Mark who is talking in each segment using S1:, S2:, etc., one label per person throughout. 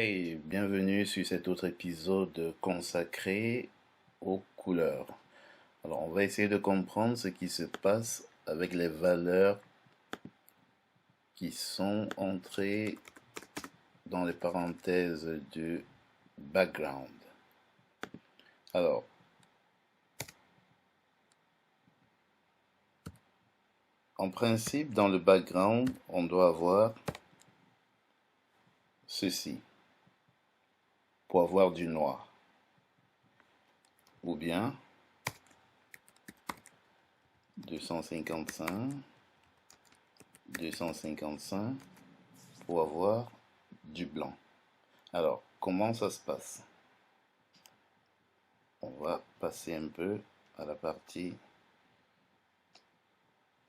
S1: Hey, bienvenue sur cet autre épisode consacré aux couleurs. Alors, on va essayer de comprendre ce qui se passe avec les valeurs qui sont entrées dans les parenthèses du background. Alors, en principe, dans le background, on doit avoir ceci pour avoir du noir. Ou bien 255 pour avoir du blanc. Alors, comment ça se passe? On va passer un peu à la partie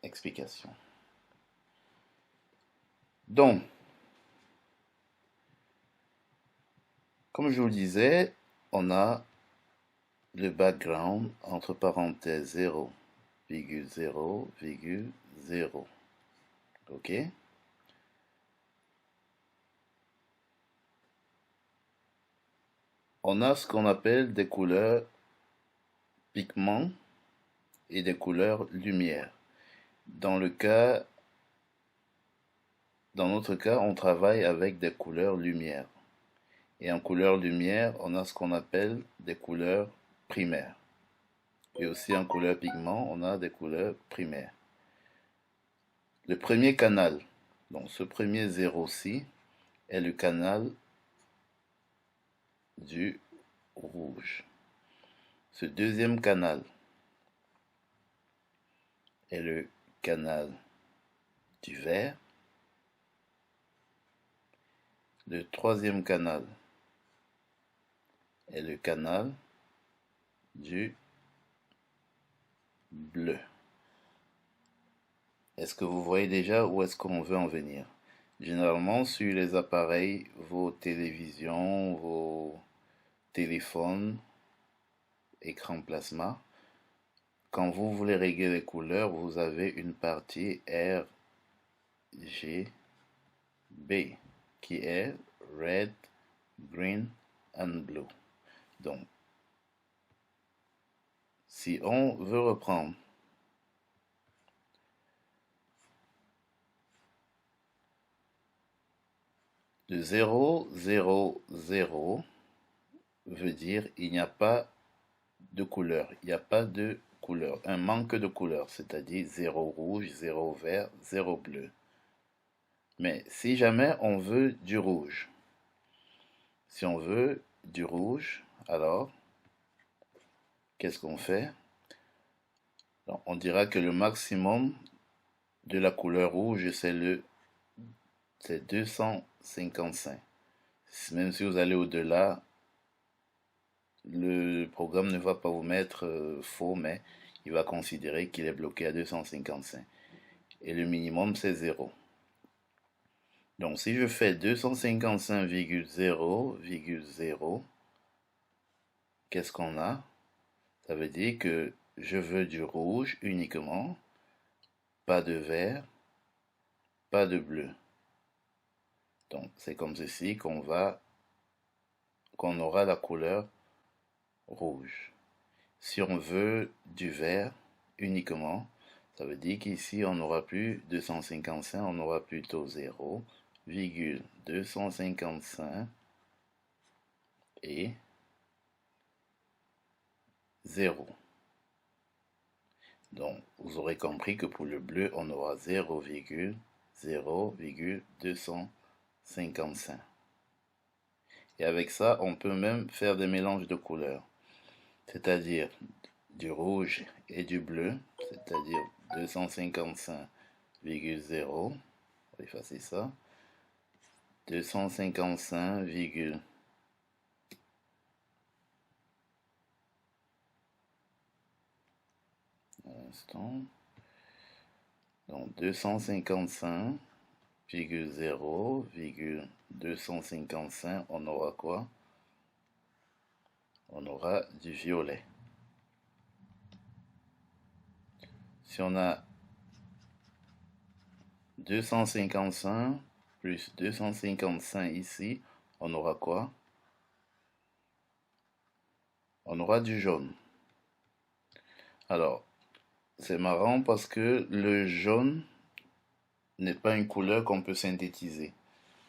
S1: explication. Donc, comme je vous le disais, on a le background entre parenthèses 0,0,0. OK? On a ce qu'on appelle des couleurs pigments et des couleurs lumière. Dans notre cas, on travaille avec des couleurs lumière. Et en couleur lumière, on a ce qu'on appelle des couleurs primaires. Et aussi en couleur pigment, on a des couleurs primaires. Le premier canal, donc ce premier 0-ci, est le canal du rouge. Ce deuxième canal est le canal du vert. Le troisième canal est le canal du bleu. Est-ce que vous voyez déjà où est-ce qu'on veut en venir? Généralement, sur les appareils, vos télévisions, vos téléphones, écran plasma, quand vous voulez régler les couleurs, vous avez une partie RGB qui est Red, Green and Blue. Donc, si on veut reprendre de 0, 0, 0 veut dire il n'y a pas de couleur, il n'y a pas de couleur, un manque de couleur, c'est-à-dire 0 rouge, 0 vert, 0 bleu. Mais si jamais on veut du rouge, si on veut du rouge, alors qu'est-ce qu'on fait? Donc, on dira que le maximum de la couleur rouge, c'est 255. Même si vous allez au-delà, le programme ne va pas vous mettre faux, mais il va considérer qu'il est bloqué à 255. Et le minimum, c'est 0. Donc, si je fais 255,0,0, qu'est-ce qu'on a? Ça veut dire que je veux du rouge uniquement, pas de vert, pas de bleu. Donc, c'est comme ceci qu'on aura la couleur rouge. Si on veut du vert uniquement, ça veut dire qu'ici, on n'aura plus 255, on aura plutôt 0,255 et 0. Donc, vous aurez compris que pour le bleu, on aura 0,0,255. Et avec ça, on peut même faire des mélanges de couleurs, c'est-à-dire du rouge et du bleu, c'est-à-dire 255,0, on va effacer ça, 255, donc 255,0,255, on aura quoi? On aura du violet. Si on a 255 plus 255 ici, on aura quoi? On aura du jaune. Alors, c'est marrant parce que le jaune n'est pas une couleur qu'on peut synthétiser.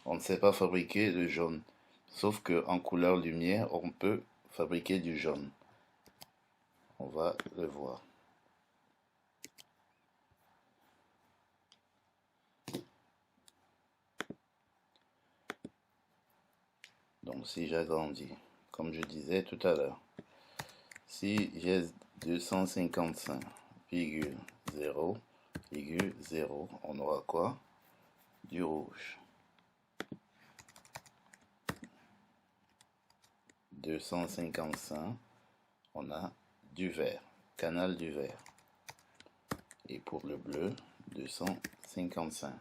S1: On ne sait pas fabriquer le jaune. Sauf qu'en couleur lumière, on peut fabriquer du jaune. On va le voir. Donc si j'agrandis, comme je disais tout à l'heure, si j'ai 255,0,0, on aura quoi? Du rouge. 255, on a du vert, canal du vert. Et pour le bleu, 255.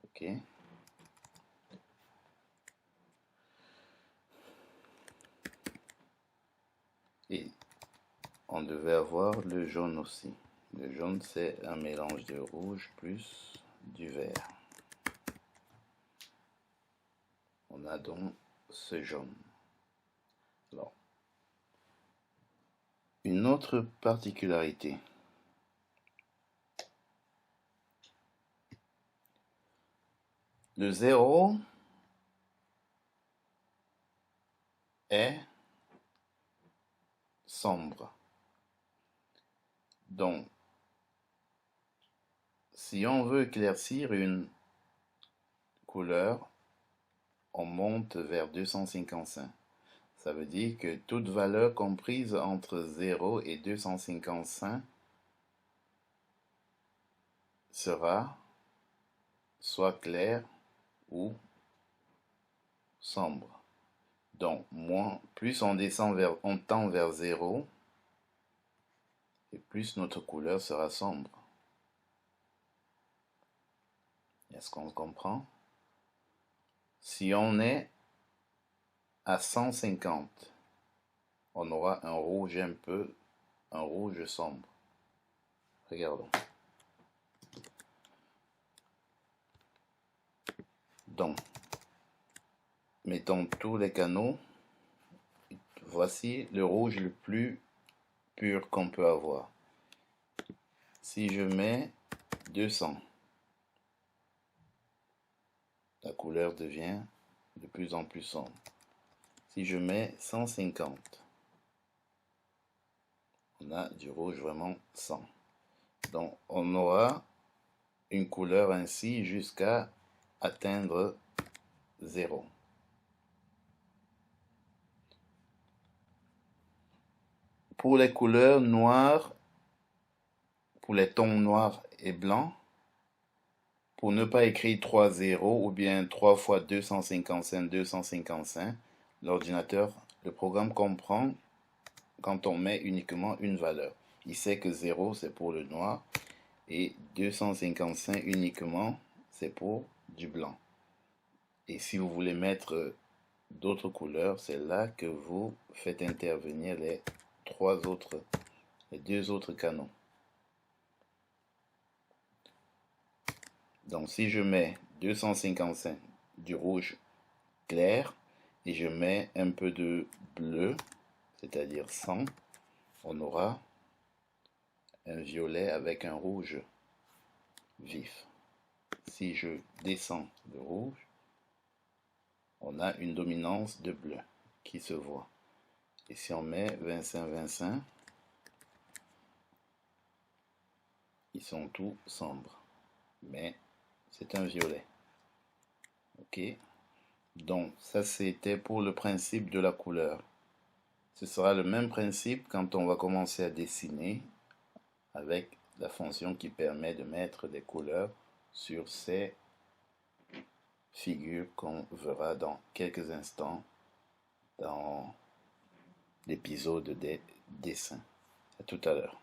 S1: Ok. Et on devait avoir le jaune aussi. Le jaune, c'est un mélange de rouge plus du vert. On a donc ce jaune. Alors, une autre particularité. Le 0 est sombre. Donc, si on veut éclaircir une couleur, on monte vers 255. Ça veut dire que toute valeur comprise entre 0 et 255 sera soit claire ou sombre. Donc, plus on descend on tend vers 0, et plus notre couleur sera sombre. Est-ce qu'on comprend? Si on est à 150, on aura un rouge un rouge sombre. Regardons. Donc, mettons tous les canaux. Voici le rouge le plus pur qu'on peut avoir. Si je mets 200, la couleur devient de plus en plus sombre. Si je mets 150, on a du rouge vraiment 100. Donc on aura une couleur ainsi jusqu'à atteindre 0. Pour les couleurs noires, pour les tons noirs et blancs, pour ne pas écrire 3 0 ou bien 3 fois 255, l'ordinateur, le programme comprend quand on met uniquement une valeur. Il sait que 0 c'est pour le noir et 255 uniquement c'est pour du blanc. Et si vous voulez mettre d'autres couleurs, c'est là que vous faites intervenir les deux autres canaux. Donc si je mets 255 du rouge clair et je mets un peu de bleu, c'est-à-dire 100, on aura un violet avec un rouge vif. Si je descends le rouge, on a une dominance de bleu qui se voit. Et si on met 25-25, ils sont tous sombres. Mais c'est un violet. Ok? Donc, ça c'était pour le principe de la couleur. Ce sera le même principe quand on va commencer à dessiner avec la fonction qui permet de mettre des couleurs sur ces figures qu'on verra dans quelques instants dans l'épisode des dessins. À tout à l'heure.